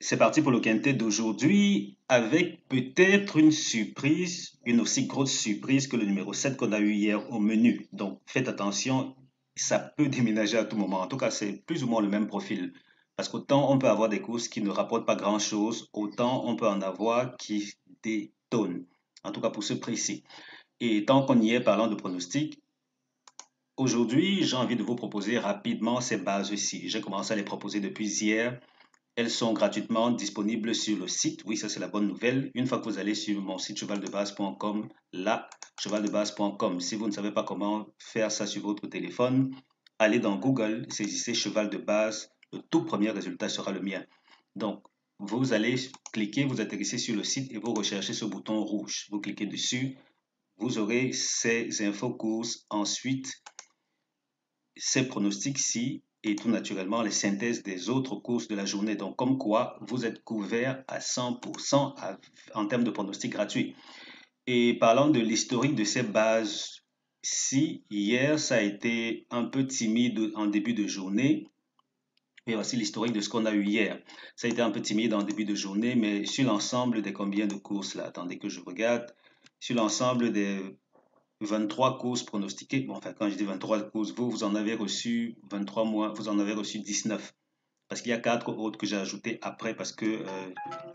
C'est parti pour le quintet d'aujourd'hui avec peut-être une surprise, une aussi grosse surprise que le numéro 7 qu'on a eu hier au menu. Donc faites attention, ça peut déménager à tout moment. En tout cas, c'est plus ou moins le même profil. Parce qu'autant on peut avoir des courses qui ne rapportent pas grand-chose, autant on peut en avoir qui détonnent. En tout cas pour ce précis. Et tant qu'on y est parlant de pronostics, aujourd'hui j'ai envie de vous proposer rapidement ces bases-ci. J'ai commencé à les proposer depuis hier. Elles sont gratuitement disponibles sur le site. Oui, ça c'est la bonne nouvelle. Une fois que vous allez sur mon site chevaldebase.com, là, chevaldebase.com. Si vous ne savez pas comment faire ça sur votre téléphone, allez dans Google, saisissez cheval de base. Le tout premier résultat sera le mien. Donc, vous allez cliquer, vous atterrissez sur le site et vous recherchez ce bouton rouge. Vous cliquez dessus, vous aurez ces infos courses. Ensuite, ces pronostics-ci et tout naturellement les synthèses des autres courses de la journée. Donc, comme quoi, vous êtes couvert à 100% en termes de pronostics gratuits. Et parlant de l'historique de ces bases, si hier ça a été un peu timide en début de journée, et voici l'historique de ce qu'on a eu hier. Ça a été un peu timide en début de journée, mais sur l'ensemble des combien de courses là, attendez que je regarde, sur l'ensemble des 23 courses pronostiquées. Bon, enfin, quand je dis 23 courses, vous en avez reçu 23 mois, vous en avez reçu 19. Parce qu'il y a 4 autres que j'ai ajoutées après parce que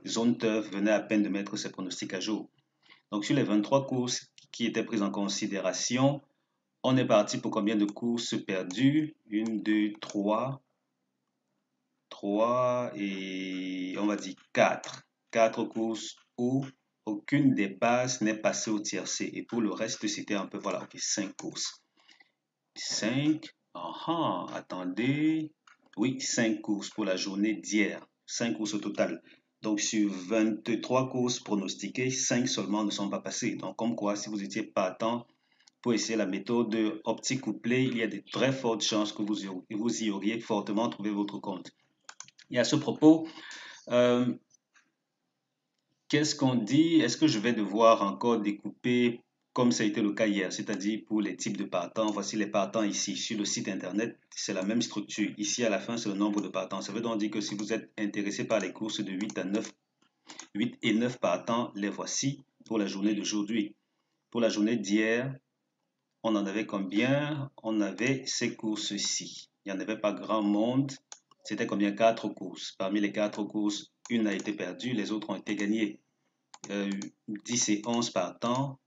Zone Turf venait à peine de mettre ses pronostics à jour. Donc, sur les 23 courses qui étaient prises en considération, on est parti pour combien de courses perdues? Une, 2, 3 et on va dire 4. 4 courses où aucune des bases n'est passée au tiercé. Et pour le reste, c'était un peu, voilà, ok, 5 courses. 5, attendez. Oui, 5 courses pour la journée d'hier. 5 courses au total. Donc sur 23 courses pronostiquées, 5 seulement ne sont pas passées. Donc comme quoi, si vous étiez partant pour essayer la méthode optique couplée, il y a de très fortes chances que vous y auriez fortement trouvé votre compte. Et à ce propos, euh, qu'est-ce qu'on dit? Est-ce que je vais devoir encore découper comme ça a été le cas hier, c'est-à-dire pour les types de partants? Voici les partants ici. Sur le site internet, c'est la même structure. Ici, à la fin, c'est le nombre de partants. Ça veut donc dire que si vous êtes intéressé par les courses de 8 à 9, 8 et 9 partants, les voici pour la journée d'aujourd'hui. Pour la journée d'hier, on en avait combien? On avait ces courses-ci. Il n'y en avait pas grand monde. C'était combien? 4 courses. Parmi les 4 courses, une a été perdue, les autres ont été gagnées. 10 et 11 partants.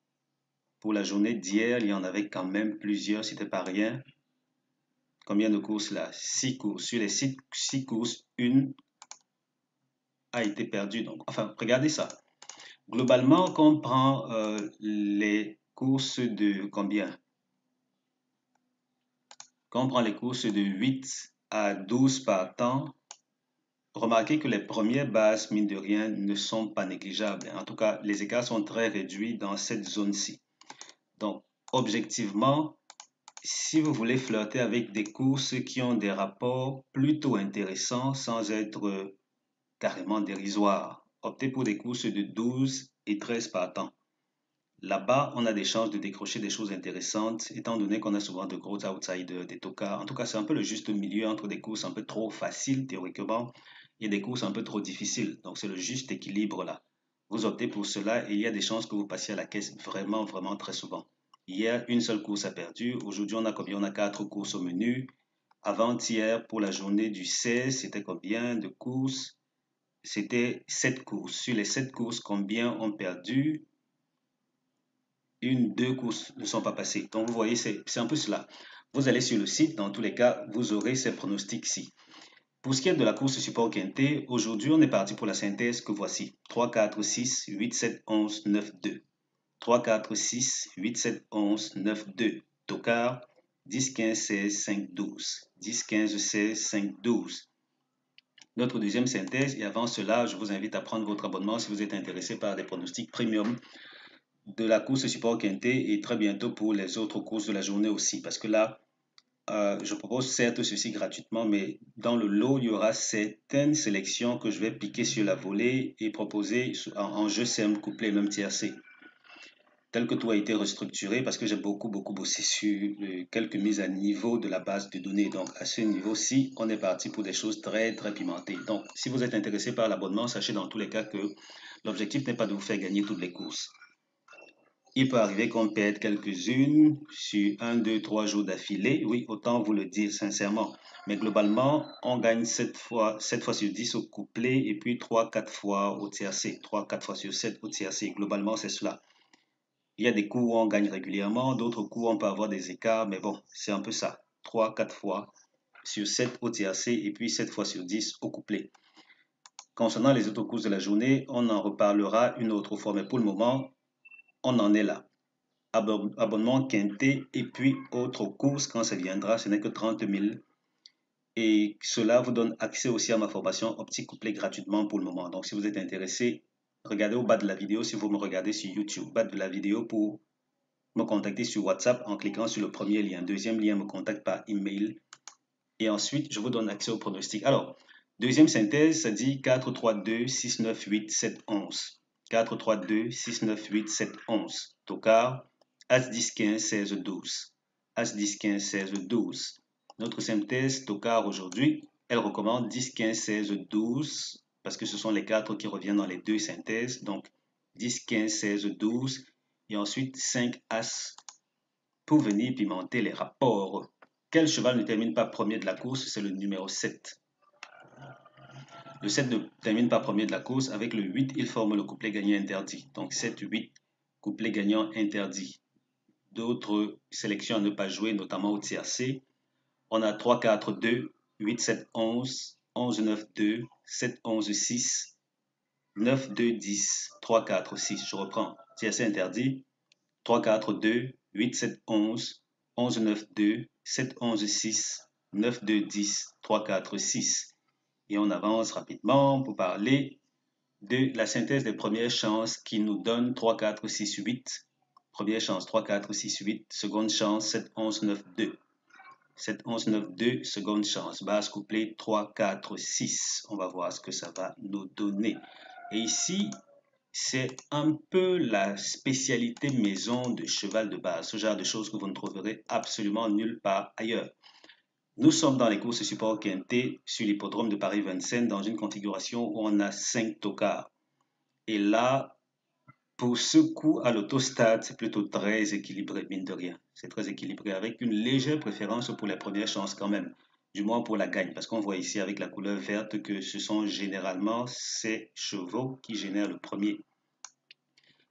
Pour la journée d'hier, il y en avait quand même plusieurs, c'était pas rien. Combien de courses là? 6 courses. Sur les 6 courses, une a été perdue. Donc, enfin, regardez ça. Globalement, quand on prend les courses de combien? Quand on prend les courses de 8 à 12 partants, remarquez que les premières bases, mine de rien, ne sont pas négligeables. En tout cas, les écarts sont très réduits dans cette zone-ci. Donc, objectivement, si vous voulez flirter avec des courses qui ont des rapports plutôt intéressants sans être carrément dérisoires, optez pour des courses de 12 et 13 partants. Là-bas, on a des chances de décrocher des choses intéressantes, étant donné qu'on a souvent de gros outsiders, des tocards. En tout cas, c'est un peu le juste milieu entre des courses un peu trop faciles théoriquement et des courses un peu trop difficiles. Donc, c'est le juste équilibre là. Vous optez pour cela et il y a des chances que vous passiez à la caisse vraiment, vraiment très souvent. Hier, une seule course a perdu. Aujourd'hui, on a combien? On a 4 courses au menu. Avant-hier, pour la journée du 16, c'était combien de courses? C'était 7 courses. Sur les 7 courses, combien ont perdu? Une, deux courses ne sont pas passées. Donc, vous voyez, c'est un peu cela. Vous allez sur le site, dans tous les cas, vous aurez ces pronostics-ci. Pour ce qui est de la course support quintet, aujourd'hui, on est parti pour la synthèse que voici. 3, 4, 6, 8, 7, 11, 9, 2. 3, 4, 6, 8, 7, 11, 9, 2. Tocard, 10, 15, 16, 5, 12. 10, 15, 16, 5, 12. Notre deuxième synthèse, et avant cela, je vous invite à prendre votre abonnement si vous êtes intéressé par des pronostics premium de la course support quintet et très bientôt pour les autres courses de la journée aussi. Parce que là, je propose certes ceci gratuitement, mais dans le lot, il y aura certaines sélections que je vais piquer sur la volée et proposer en jeu simple, couplet, même tiercé. tel que tout a été restructuré, parce que j'ai beaucoup bossé sur quelques mises à niveau de la base de données. Donc, à ce niveau-ci, on est parti pour des choses très pimentées. Donc, si vous êtes intéressé par l'abonnement, sachez dans tous les cas que l'objectif n'est pas de vous faire gagner toutes les courses. Il peut arriver qu'on perde quelques-unes sur 1, 2, 3 jours d'affilée. Oui, autant vous le dire sincèrement. Mais globalement, on gagne 7 fois sur 10 au couplet et puis 3-4 fois au tiercé. 3-4 fois sur 7 au tiercé. Globalement, c'est cela. Il y a des coups où on gagne régulièrement, d'autres coups où on peut avoir des écarts, mais bon, c'est un peu ça. 3-4 fois sur 7 au tiercé et puis 7 fois sur 10 au couplet. Concernant les autres courses de la journée, on en reparlera une autre fois, mais pour le moment, on en est là. Abonnement quinté et puis autres courses quand ça viendra, ce n'est que 30 000. Et cela vous donne accès aussi à ma formation optique couplet gratuitement pour le moment. Donc si vous êtes intéressé, regardez au bas de la vidéo si vous me regardez sur YouTube, bas de la vidéo pour me contacter sur WhatsApp en cliquant sur le premier lien. Deuxième lien, me contacte par email. Et ensuite, je vous donne accès au pronostic. Alors, deuxième synthèse, ça dit 4, 3, 2, 6, 9, 8, 7, 11. 4, 3, 2, 6, 9, 8, 7, 11. Tocard, As 10, 15, 16, 12. As 10, 15, 16, 12. Notre synthèse Tocard aujourd'hui, elle recommande 10, 15, 16, 12 parce que ce sont les 4 qui reviennent dans les deux synthèses. Donc, 10, 15, 16, 12. Et ensuite, 5 As pour venir pimenter les rapports. Quel cheval ne termine pas premier de la course? C'est le numéro 7. Le 7 ne termine pas premier de la course. Avec le 8, il forme le couplet gagnant interdit. Donc 7, 8, couplet gagnant interdit. D'autres sélections à ne pas jouer, notamment au tiercé. On a 3, 4, 2, 8, 7, 11, 11, 9, 2, 7, 11, 6, 9, 2, 10, 3, 4, 6. Je reprends. Tiercé interdit. 3, 4, 2, 8, 7, 11, 11, 9, 2, 7, 11, 6, 9, 2, 10, 3, 4, 6. Et on avance rapidement pour parler de la synthèse des premières chances qui nous donne 3, 4, 6, 8. Première chance 3, 4, 6, 8. Seconde chance 7, 11, 9, 2. 7, 11, 9, 2. Seconde chance. Base couplet 3, 4, 6. On va voir ce que ça va nous donner. Et ici, c'est un peu la spécialité maison de cheval de base. Ce genre de choses que vous ne trouverez absolument nulle part ailleurs. Nous sommes dans les courses support quinté sur l'hippodrome de Paris-Vincennes dans une configuration où on a 5 tocards. Et là, pour ce coup à l'autostade, c'est plutôt très équilibré, mine de rien. C'est très équilibré avec une légère préférence pour les premières chances quand même, du moins pour la gagne. Parce qu'on voit ici avec la couleur verte que ce sont généralement ces chevaux qui génèrent le premier.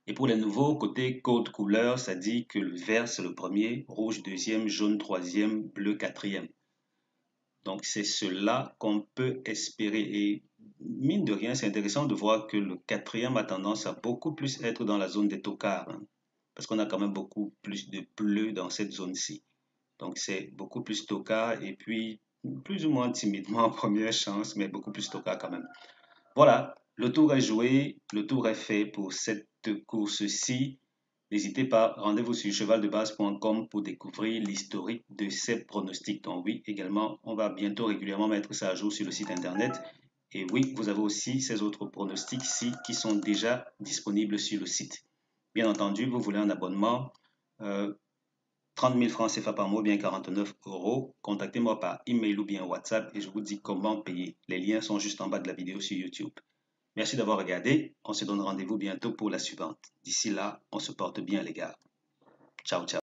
Et pour les nouveaux, côté code couleur, ça dit que le vert c'est le premier, rouge deuxième, jaune troisième, bleu quatrième. Donc c'est cela qu'on peut espérer. Et mine de rien, c'est intéressant de voir que le quatrième a tendance à beaucoup plus être dans la zone des tocards, hein, parce qu'on a quand même beaucoup plus de bleu dans cette zone-ci. Donc c'est beaucoup plus tocard et puis plus ou moins timidement en première chance, mais beaucoup plus tocard quand même. Voilà, le tour est joué, le tour est fait pour cette course-ci. N'hésitez pas, rendez-vous sur chevaldebase.com pour découvrir l'historique de ces pronostics. Donc oui, également, on va bientôt régulièrement mettre ça à jour sur le site internet. Et oui, vous avez aussi ces autres pronostics-ci qui sont déjà disponibles sur le site. Bien entendu, vous voulez un abonnement, 30 000 francs CFA par mois, bien 49 €. Contactez-moi par email ou bien WhatsApp et je vous dis comment payer. Les liens sont juste en bas de la vidéo sur YouTube. Merci d'avoir regardé. On se donne rendez-vous bientôt pour la suivante. D'ici là, on se porte bien les gars. Ciao, ciao.